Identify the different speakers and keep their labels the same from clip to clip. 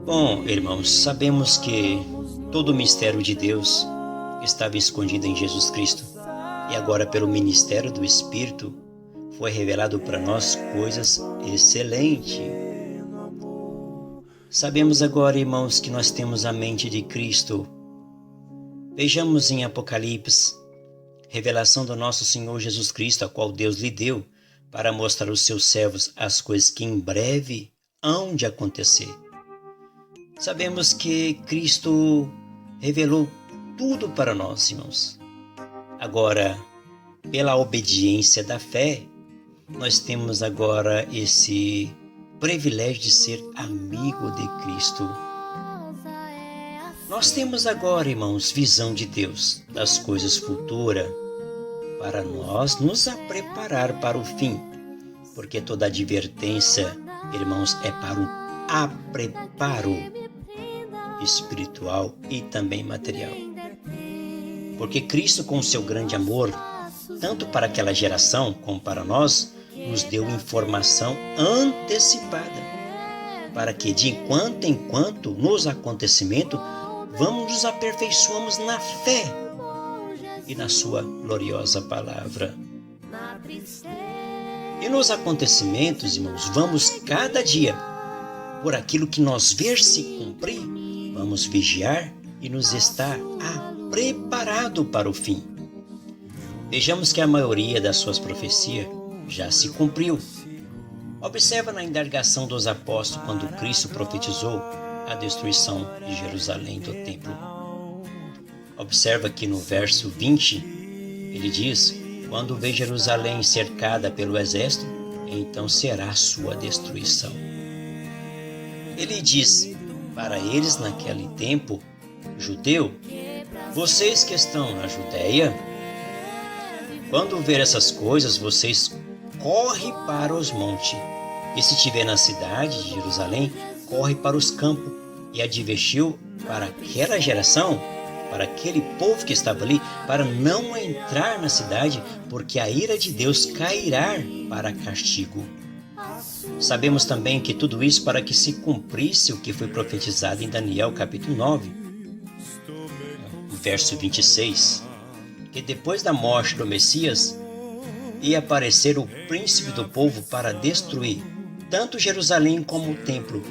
Speaker 1: Bom, irmãos, sabemos que todo o mistério de Deus estava escondido em Jesus Cristo e agora, pelo ministério do Espírito, foi revelado para nós coisas excelentes. Sabemos agora, irmãos, que nós temos a mente de Cristo. Vejamos em Apocalipse, revelação do nosso Senhor Jesus Cristo, a qual Deus lhe deu para mostrar aos seus servos as coisas que em breve hão de acontecer. Sabemos que Cristo revelou tudo para nós, irmãos. Agora, pela obediência da fé, nós temos agora esse privilégio de ser amigo de Cristo. Nós temos agora, irmãos, visão de Deus, das coisas futuras, para nós nos preparar para o fim, porque toda advertência, irmãos, é para o preparo espiritual e também material. Porque Cristo, com o seu grande amor, tanto para aquela geração como para nós, nos deu informação antecipada, para que de enquanto em quanto, nos acontecimentos, vamos nos aperfeiçoamos na fé e na sua gloriosa palavra. E nos acontecimentos, irmãos, vamos cada dia, por aquilo que nós ver se cumprir, vamos vigiar e nos estar preparado para o fim. Vejamos que a maioria das suas profecias já se cumpriu. Observa na indagação dos apóstolos quando Cristo profetizou a destruição de Jerusalém do templo. Observa que no verso 20, ele diz: quando vê Jerusalém cercada pelo exército, então será sua destruição. Ele diz para eles naquele tempo, judeu, vocês que estão na Judéia, quando ver essas coisas, vocês correm para os montes. E se estiver na cidade de Jerusalém, corre para os campos. E advertiu para aquela geração, para aquele povo que estava ali, para não entrar na cidade, porque a ira de Deus cairá para castigo. Sabemos também que tudo isso para que se cumprisse o que foi profetizado em Daniel capítulo 9, verso 26, que depois da morte do Messias ia aparecer o príncipe do povo para destruir tanto Jerusalém como o templo,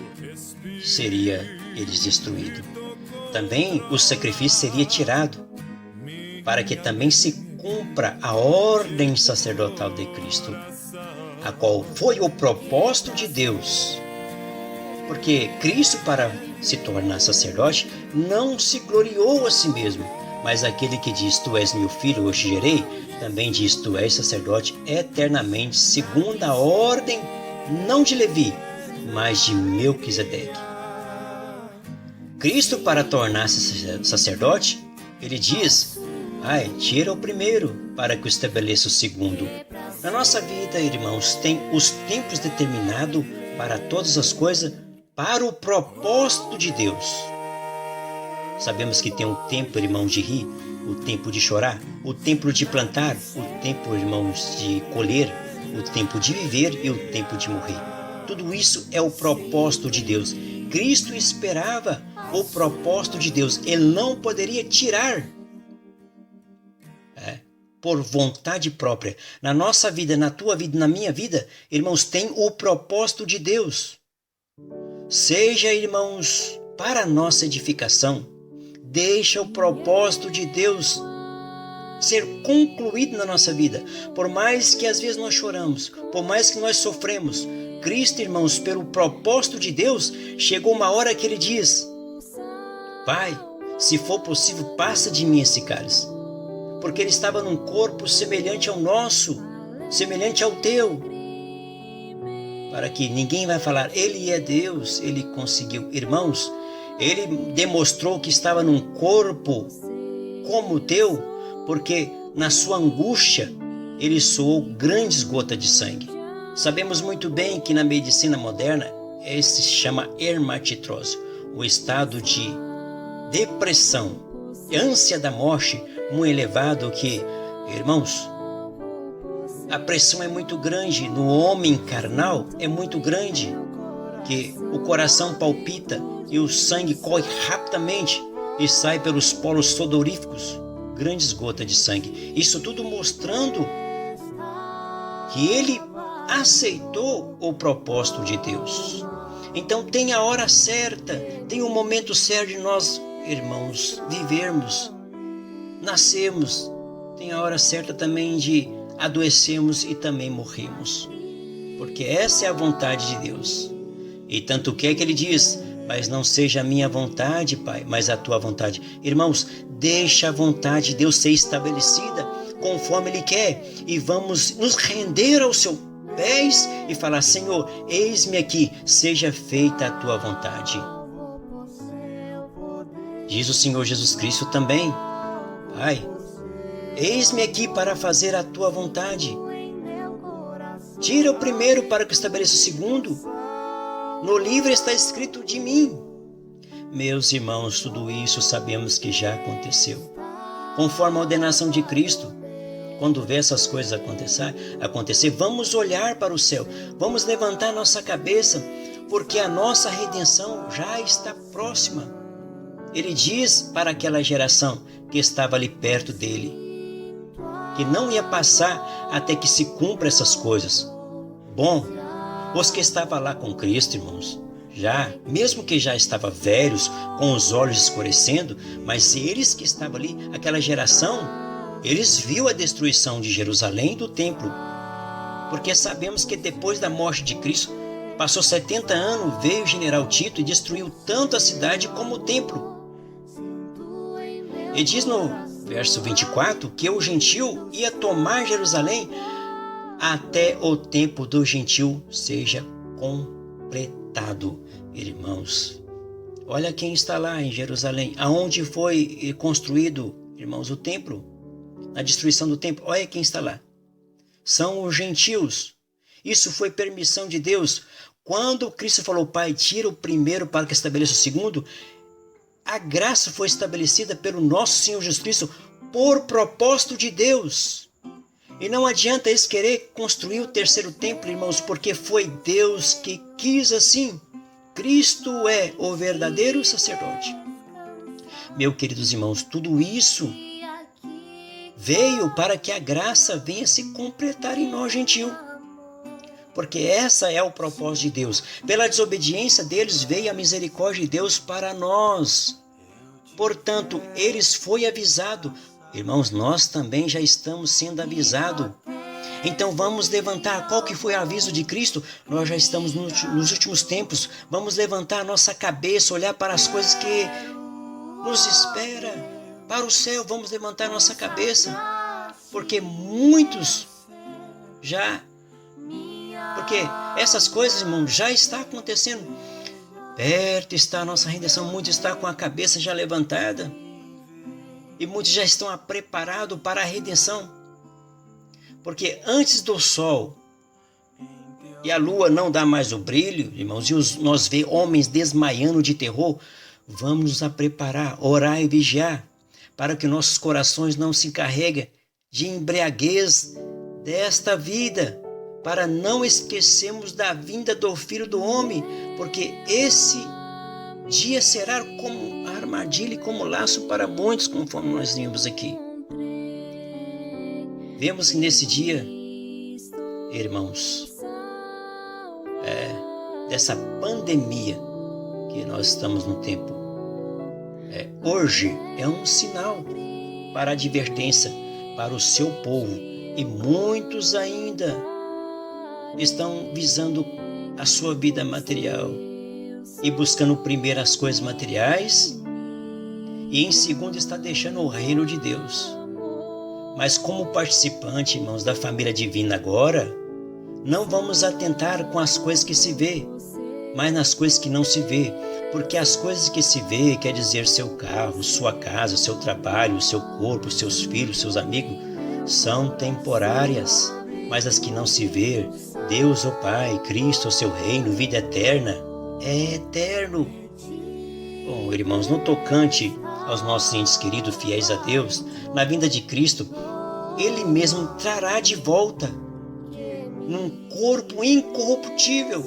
Speaker 1: seria eles destruído. Também o sacrifício seria tirado, para que também se cumpra a ordem sacerdotal de Cristo, a qual foi o propósito de Deus. Porque Cristo, para se tornar sacerdote, não se gloriou a si mesmo, mas aquele que diz, tu és meu filho, hoje te gerei, também diz, tu és sacerdote eternamente, segundo a ordem, não de Levi, mas de Melquisedeque. Cristo, para tornar-se sacerdote, ele diz, tira o primeiro, para que eu estabeleça o segundo. Na nossa vida, irmãos, tem os tempos determinados para todas as coisas, para o propósito de Deus. Sabemos que tem um tempo, irmãos, de rir, o tempo de chorar, o tempo de plantar, o tempo, irmãos, de colher, o tempo de viver e o tempo de morrer. Tudo isso é o propósito de Deus. Cristo esperava o propósito de Deus. Ele não poderia tirar por vontade própria. Na nossa vida, na tua vida, na minha vida, irmãos, tem o propósito de Deus. Seja, irmãos, para a nossa edificação, deixa o propósito de Deus ser concluído na nossa vida. Por mais que às vezes nós choramos, por mais que nós sofremos, Cristo, irmãos, pelo propósito de Deus, chegou uma hora que ele diz, Pai, se for possível, passa de mim esse cálice. Porque ele estava num corpo semelhante ao nosso, semelhante ao teu. Para que ninguém vai falar, ele é Deus, ele conseguiu. Irmãos, ele demonstrou que estava num corpo como o teu, porque na sua angústia ele suou grandes gotas de sangue. Sabemos muito bem que na medicina moderna, esse se chama hermatitrose, o estado de depressão, ânsia da morte, muito elevado que, irmãos, a pressão é muito grande, no homem carnal é muito grande. que o coração palpita e o sangue corre rapidamente e sai pelos polos sudoríficos, grandes gotas de sangue. Isso tudo mostrando que ele aceitou o propósito de Deus. Então tem a hora certa, tem o momento certo de nós, irmãos, vivermos, nascermos. Tem a hora certa também de adoecermos e também morrermos. Porque essa é a vontade de Deus. E tanto que ele diz: mas não seja a minha vontade, Pai, mas a tua vontade. Irmãos, deixa a vontade de Deus ser estabelecida conforme Ele quer. E vamos nos render aos seus pés e falar: Senhor, eis-me aqui, seja feita a tua vontade. Diz o Senhor Jesus Cristo também: Pai, eis-me aqui para fazer a tua vontade. Tira o primeiro para que eu estabeleça o segundo. No livro está escrito de mim. Meus irmãos, tudo isso sabemos que já aconteceu. Conforme a ordenação de Cristo, quando vê essas coisas acontecer, vamos olhar para o céu, vamos levantar nossa cabeça, porque a nossa redenção já está próxima. Ele diz para aquela geração que estava ali perto dele, que não ia passar até que se cumpra essas coisas. Bom, os que estavam lá com Cristo, irmãos, mesmo que já estavam velhos, com os olhos escurecendo, mas eles que estavam ali, aquela geração, eles viram a destruição de Jerusalém e do templo. Porque sabemos que depois da morte de Cristo, passou 70 anos, veio o general Tito e destruiu tanto a cidade como o templo. E diz no verso 24 que o gentil ia tomar Jerusalém até o tempo do gentil seja completado. Irmãos, olha quem está lá em Jerusalém, aonde foi construído, irmãos, o templo, a destruição do templo. Olha quem está lá, são os gentios. Isso foi permissão de Deus. Quando Cristo falou: Pai, tira o primeiro para que estabeleça o segundo, a graça foi estabelecida pelo nosso Senhor Jesus Cristo por propósito de Deus. E não adianta eles querer construir o terceiro templo, irmãos, porque foi Deus que quis assim. Cristo é o verdadeiro sacerdote. Meus queridos irmãos, tudo isso veio para que a graça venha se completar em nós, gentil. Porque essa é o propósito de Deus. Pela desobediência deles veio a misericórdia de Deus para nós. Portanto, eles foi avisado. Irmãos, nós também já estamos sendo avisados. Então vamos levantar. Qual que foi o aviso de Cristo? Nós já estamos nos últimos tempos. Vamos levantar a nossa cabeça, olhar para as coisas que nos espera. Para o céu, vamos levantar a nossa cabeça. Porque muitos já... Porque essas coisas, irmãos, já está acontecendo. Perto está a nossa redenção. Muitos estão com a cabeça já levantada. E muitos já estão preparados para a redenção. Porque antes do sol e a lua não dá mais o brilho, irmãos, e nós vemos homens desmaiando de terror, vamos nos preparar, orar e vigiar, para que nossos corações não se encarreguem de embriaguez desta vida, para não esquecermos da vinda do Filho do Homem, porque esse dia será como armadilha e como laço para muitos, conforme nós vimos aqui. Vemos que nesse dia, irmãos, dessa pandemia que nós estamos no tempo, hoje é um sinal para advertência para o seu povo, e muitos ainda estão visando a sua vida material e buscando primeiro as coisas materiais, e em segundo está deixando o reino de Deus. Mas como participante, irmãos, da família divina agora, não vamos atentar com as coisas que se vê, mas nas coisas que não se vê, porque as coisas que se vê, quer dizer seu carro, sua casa, seu trabalho, seu corpo, seus filhos, seus amigos, são temporárias, mas as que não se vê, Deus, o Pai, Cristo, o seu reino, vida eterna, é eterno. Bom, irmãos, no tocante aos nossos entes queridos, fiéis a Deus, na vinda de Cristo, Ele mesmo trará de volta num corpo incorruptível,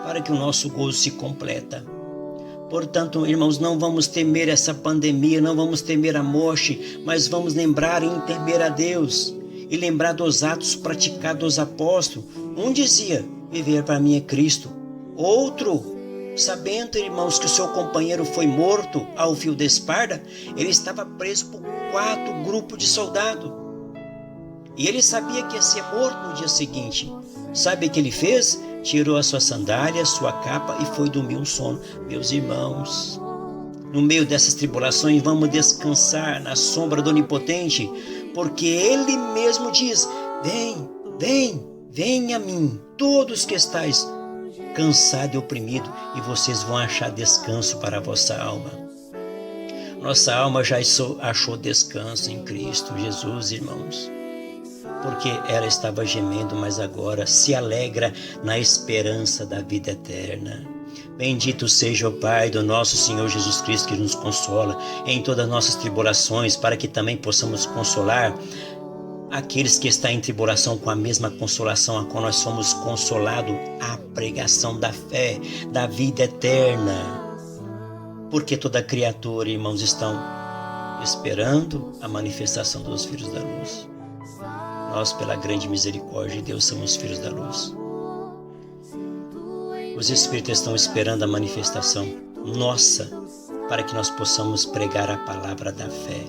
Speaker 1: para que o nosso gozo se completa. Portanto, irmãos, não vamos temer essa pandemia, não vamos temer a morte, mas vamos lembrar em temer a Deus e lembrar dos atos praticados dos apóstolos. Um dizia, viver para mim é Cristo. Outro, sabendo, irmãos, que o seu companheiro foi morto ao fio da espada, ele estava preso por 4 grupos de soldados. E ele sabia que ia ser morto no dia seguinte. Sabe o que ele fez? Tirou a sua sandália, sua capa e foi dormir um sono. Meus irmãos, no meio dessas tribulações, vamos descansar na sombra do Onipotente, porque Ele mesmo diz, vem a mim, todos que estáis cansados e oprimidos, e vocês vão achar descanso para a vossa alma. Nossa alma já achou descanso em Cristo Jesus, irmãos, porque ela estava gemendo, mas agora se alegra na esperança da vida eterna. Bendito seja o Pai do nosso Senhor Jesus Cristo, que nos consola em todas as nossas tribulações, para que também possamos consolar aqueles que estão em tribulação com a mesma consolação a qual nós somos consolados, a pregação da fé, da vida eterna. Porque toda criatura, irmãos, estão esperando a manifestação dos filhos da luz. Nós, pela grande misericórdia de Deus, somos filhos da luz. Os Espíritos estão esperando a manifestação nossa, para que nós possamos pregar a palavra da fé.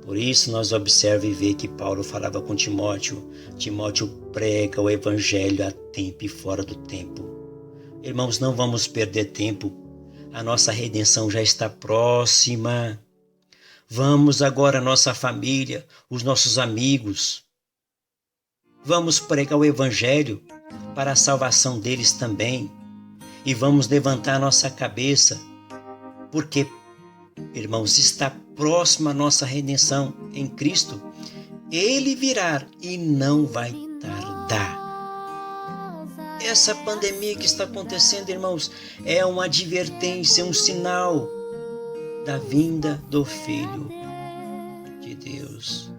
Speaker 1: Por isso, nós observamos e vemos que Paulo falava com Timóteo. Timóteo prega o Evangelho a tempo e fora do tempo. Irmãos, não vamos perder tempo. A nossa redenção já está próxima. Vamos agora, nossa família, os nossos amigos. Vamos pregar o Evangelho para a salvação deles também. E vamos levantar nossa cabeça, porque, irmãos, está próxima a nossa redenção em Cristo. Ele virá e não vai tardar. Essa pandemia que está acontecendo, irmãos, é uma advertência, um sinal da vinda do Filho de Deus.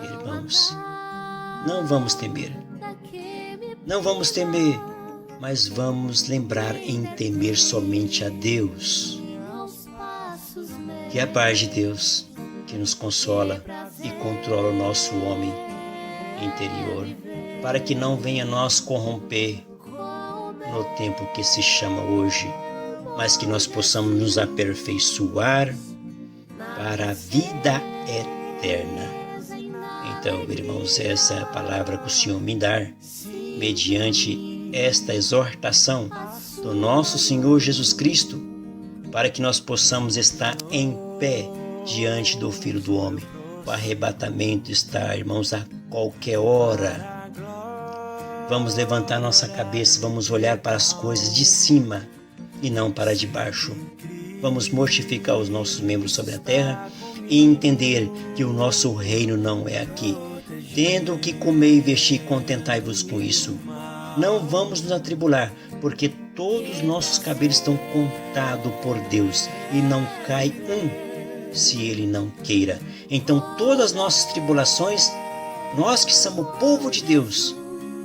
Speaker 1: Irmãos, não vamos temer. Não vamos temer, mas vamos lembrar em temer somente a Deus. Que a paz de Deus, que nos consola e controla o nosso homem interior, para que não venha nós corromper no tempo que se chama hoje, mas que nós possamos nos aperfeiçoar para a vida eterna. Então, irmãos, essa é a palavra que o Senhor me dá, mediante esta exortação do nosso Senhor Jesus Cristo, para que nós possamos estar em pé diante do Filho do Homem. O arrebatamento está, irmãos, a qualquer hora. Vamos levantar nossa cabeça, vamos olhar para as coisas de cima e não para de baixo. Vamos mortificar os nossos membros sobre a terra e entender que o nosso reino não é aqui. Tendo o que comer e vestir, contentai-vos com isso. Não vamos nos atribular, porque todos os nossos cabelos estão contados por Deus e não cai um, se Ele não queira. Então todas as nossas tribulações, nós que somos o povo de Deus,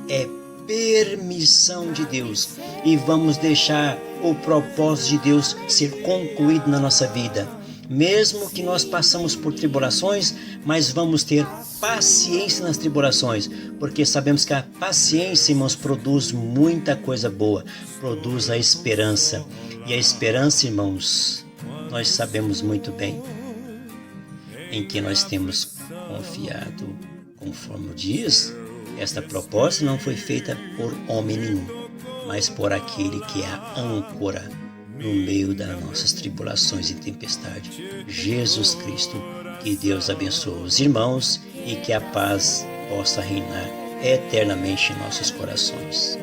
Speaker 1: é permissão de Deus, e vamos deixar o propósito de Deus ser concluído na nossa vida. Mesmo que nós passamos por tribulações, mas vamos ter paciência nas tribulações, porque sabemos que a paciência, irmãos, produz muita coisa boa, produz a esperança. E a esperança, irmãos, nós sabemos muito bem em que nós temos confiado. Conforme diz, esta proposta não foi feita por homem nenhum, mas por aquele que é a âncora no meio das nossas tribulações e tempestade, Jesus Cristo. Que Deus abençoe os irmãos e que a paz possa reinar eternamente em nossos corações.